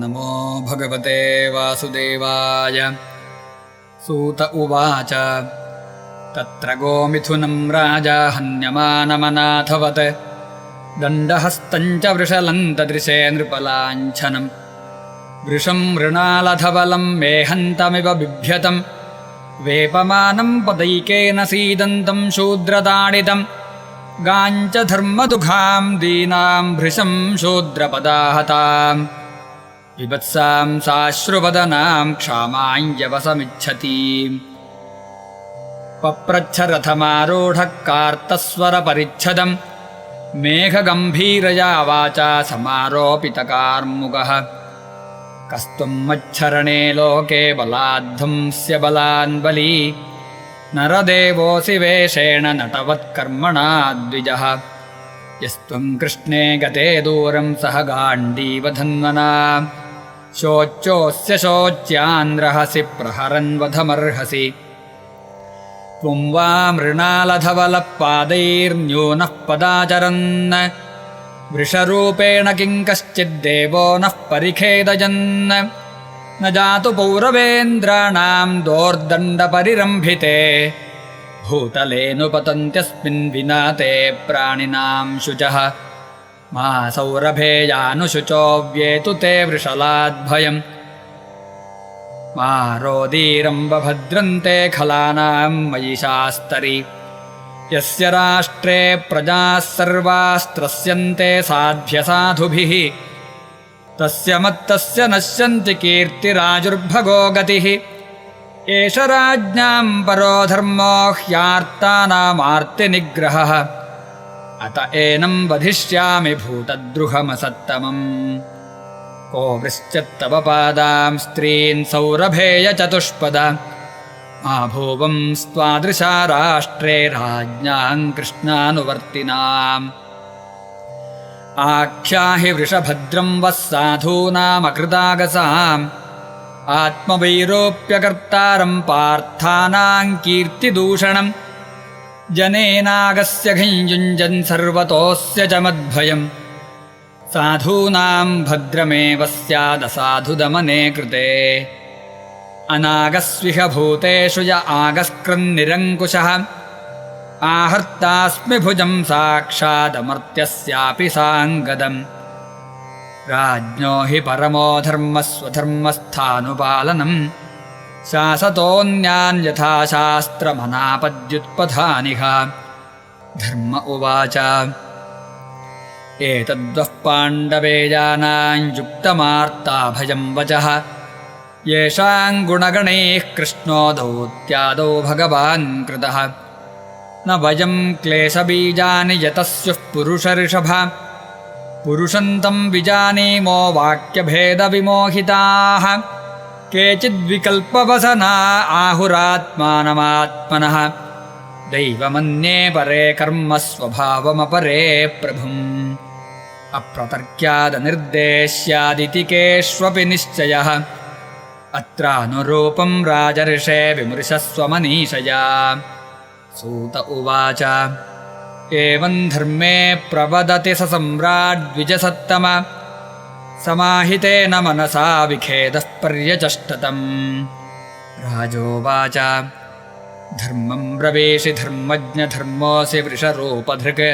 नमो भगवते वासुदेवाय। सूत उवाच तत्र गोमिथुनं राजा हन्यमानमनाथवत् दण्डहस्तञ्च वृषलं तदृशे नृपलाञ्छनं वृषं मृणालधवलं मेहन्तमिव बिभ्यतं वेपमानं पदैकेन सीदन्तं शूद्रताडितं गाञ्च धर्मदुघां दीनां भृशं शूद्रपदाहताम् विभत्सां साश्रुवदनां क्षामाञ्जवसमिच्छतीम् पप्रच्छरथमारूढः कार्तस्वरपरिच्छदं मेघगम्भीरया वाचा समारोपितकार्मुकः कस्त्वं मच्छरणे लोके बलाद्धंस्य बलान्बली नरदेवोऽसि वेषेण नटवत्कर्मणा द्विजः यस्त्वं कृष्णे गते दूरं सह गाण्डीवधन्वना शोच्योऽस्य शोच्यान्रहसि प्रहरन्वधमर्हसि त्वं वा मृणालधवलपादैर्न्यूनः पदाचरन् वृषरूपेण किं कश्चिद्देवो नः परिखेदयन् न जातु पौरवेन्द्राणां दोर्दण्डपरिरम्भिते भूतलेऽनुपतन्त्यस्मिन् विना ते प्राणिनां शुचः मा सौरभेयानुशुचो व्येतु ते वृषलाद्भयम् मा रोदीरम्बभद्रन्ते खलानां महिषास्तरि यस्य राष्ट्रे प्रजाः सर्वास्त्रस्यन्ते साध्यसाधुभिः तस्य मत्तस्य नश्यन्ति कीर्तिराजुर्भगो गतिः एष राज्ञां परो धर्मो ह्यार्तानामार्तिनिग्रहः अत एनं वधिष्यामि भूतद्रुहमसत्तमम् को वृश्चत्तव पादां स्त्रीन् सौरभेय चतुष्पद मा भुवं स्वादृशा राष्ट्रे राज्ञां कृष्णानुवर्तिनाम् आख्याहि वृषभद्रं वः साधूनामकृतागसाम् आत्मवैरोप्यकर्तारं पार्थानां कीर्तिदूषणं जनेनागस्य घञ्युञ्जन् सर्वतोऽस्य च मद्भयम् साधूनां भद्रमेव स्यादसाधुदमने कृते अनागस्विह भूतेषु य आगस्कृन्निरङ्कुशः आहर्तास्मि भुजं साक्षादमर्त्यस्यापि साङ्गदम् राज्ञो हि परमो धर्मस्वधर्मस्थानुपालनं शासतोऽन्यान् यथा शास्त्रमनापद्युत्पथानिह धर्म उवाच एतद्वः पाण्डवेयानां युक्तमार्ताभयं वचः येषां गुणगणैः कृष्णो दौत्यादौ भगवान् कृतः न वयं क्लेशबीजानि यतस्युः पुरुषऋषभ पुरुषन्तं विजानीमो वाक्यभेदविमोहिताः केचिद्विकल्पवसना आहुरात्मानमात्मनः दैवमन्ये परे कर्म स्वभावमपरे प्रभुम् अप्रतर्क्यादनिर्देश्यादिति केष्वपि निश्चयः अत्रानुरूपं राजर्षे विमृशस्व मनीषया सूत उवाच एवं धर्मे प्रवदति स सम्राड्द्विजसत्तम समाहितेन मनसा विखेदः पर्यचष्टतम् राजोवाच धर्मं ब्रवीषि धर्मज्ञधर्मोऽसि वृषरूपधृक्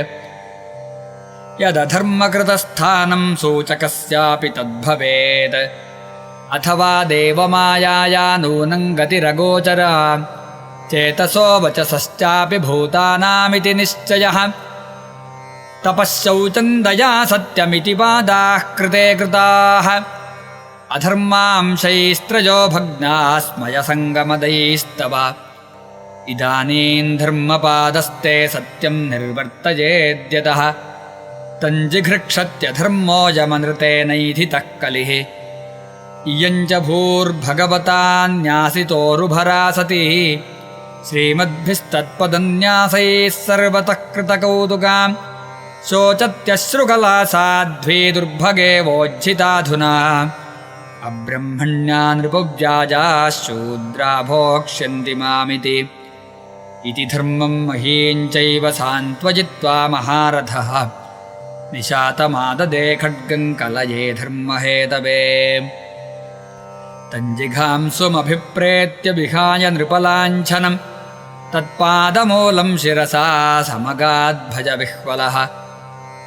यदधर्मकृतस्थानं सूचकस्यापि तद्भवेत् अथवा देवमायाया नूनं गतिरगोचरा चेतसो वचसश्चापि भूतानामिति निश्चयः तपश्शौचं दया सत्यमिति वादाः कृते कृताः अधर्मांशैस्त्रयो भग्नाः स्मयसङ्गमदैस्तव इदानीं धर्मपादस्ते सत्यं निर्वर्तयेद्यतः तञ्जिघृक्षत्यधर्मो यमनृतेनैधितः कलिः इयं च भूर्भगवता न्यासितोरुभरा सती श्रीमद्भिस्तत्पदन्यासैः सर्वतः कृतकौतुकां शोचत्यश्रुकला साध्वी दुर्भगे वोज्झिताधुना अब्रह्मण्या नृपव्याजाः शूद्रा भोक्ष्यन्ति मामिति इति धर्मं महीं चैव सान्त्वजित्वा महारथः निशातमाददे खड्गं कलये धर्महेतवे तञ्जिघांसुमभिप्रेत्य विहाय नृपलाञ्छनं तत्पादमूलं शिरसा समगाद्भजविह्वलः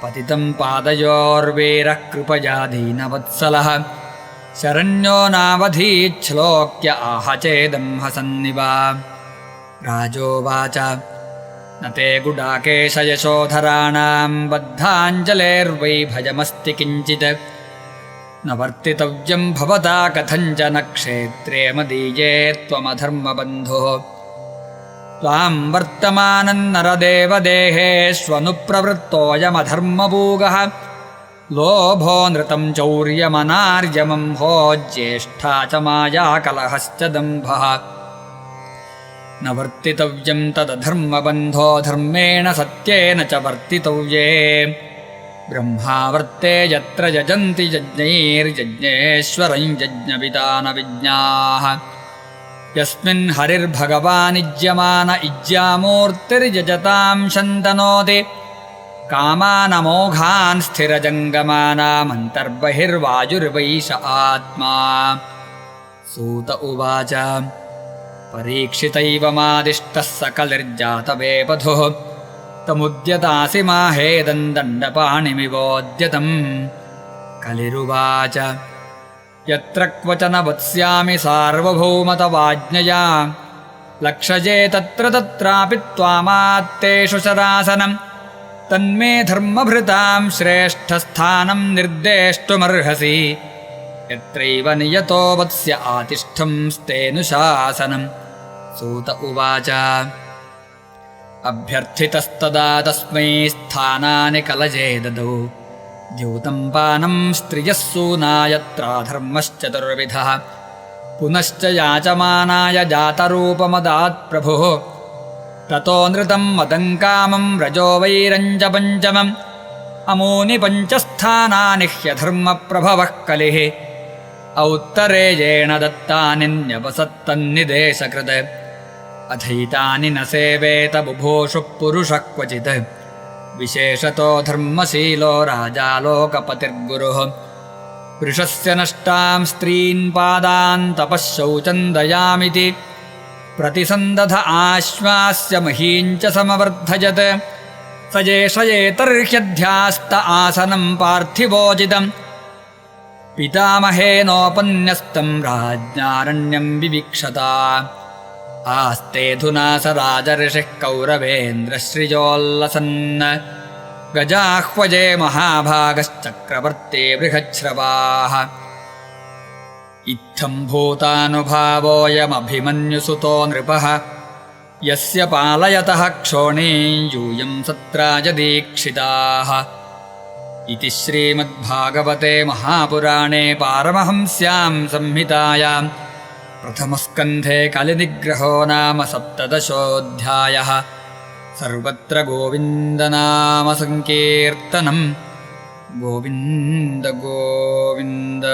पतितं पादयोर्वीरः कृपया दीनवत्सलः शरण्यो नावधीच्छ्लोक्य आह चेदं हसन्निव राजोवाच न ते गुडाकेशयशोधराणां बद्धाञ्जलेर्वै भजमस्ति किञ्चित् न वर्तितव्यं भवता कथञ्चन क्षेत्रे मदीये त्वमधर्मबन्धुः त्वां वर्तमानं नरदेवदेहेष्वनुप्रवृत्तोऽयमधर्मपूगः लोभो नृतं चौर्यमनार्यमंहो ज्येष्ठा च माया कलहश्च दम्भः न वर्तितव्यं तदधर्मबन्धो धर्मेण सत्येन च वर्तितव्ये ब्रह्मावर्ते यत्र यजन्ति यज्ञैर्यज्ञेश्वरं यज्ञपिता न विज्ञाः यस्मिन् हरिर्भगवानिज्यमान इज्यामूर्तिर्यजतां शन्तनोति कामानमोघान् स्थिरजङ्गमानामन्तर्बहिर्वायुर्वैष आत्मा सूत उवाच परीक्षितैव मादिष्टः सकलिर्जातवेपथुः तमुद्यतासि माहेदं दण्डपाणिमिवोद्यतम् कलिरुवाच यत्र क्वचन वत्स्यामि सार्वभौमतवाज्ञया लक्षजे तत्र तत्रापि त्वामात्तेषु शरासनं तन्मे धर्मभृतां श्रेष्ठस्थानं निर्देष्टुमर्हसि यत्रैव नियतो वत्स्य आतिष्ठं स्तेऽनुशासनं सूत उवाच अभ्यर्थितस्तदा तस्मै स्थानानि कलजे ददौ द्यूतं पानं स्त्रियः सूनायत्राधर्मश्चतुर्विधः पुनश्च याचमानाय जातरूपमदात् प्रभुः ततो नृतं मदं कामं रजो वैरञ्च पञ्चमम् अमूनि पञ्चस्थानानि ह्यधर्मप्रभवः कलिः औत्तरेयेण दत्तानि न्यवसत्तन्निदेशकृत् अधैतानि न सेवेत बुभूषुः पुरुषः क्वचित् विशेषतो धर्मशीलो राजा लोकपतिर्गुरुः वृषस्य नष्टां स्त्रीन् पादान् तपः शौचं दयामिति प्रतिसन्दध आश्वास्य महीञ्च समवर्धयत् स एषयेतर्ह्यध्यास्त आसनं पार्थिवोचितं पितामहेनोपन्यस्तं राज्ञारण्यं विवीक्षता आस्तेऽधुना स राजर्षिः कौरवेन्द्रश्रियोल्लसन् गजाह्वजे महाभागश्चक्रवर्ती बृहच्छ्रवाः इत्थं भूतानुभावोऽयमभिमन्युसुतो नृपः यस्य पालयतः क्षोणे यूयं सत्राजदीक्षिताः इति श्रीमद्भागवते महापुराणे पारमहंस्यां संहितायां प्रथमस्कन्धे कलिनिग्रहो नाम सप्तदशोऽध्यायः सर्वत्र गोविन्दनामसङ्कीर्तनं गोविन्द गोविन्द।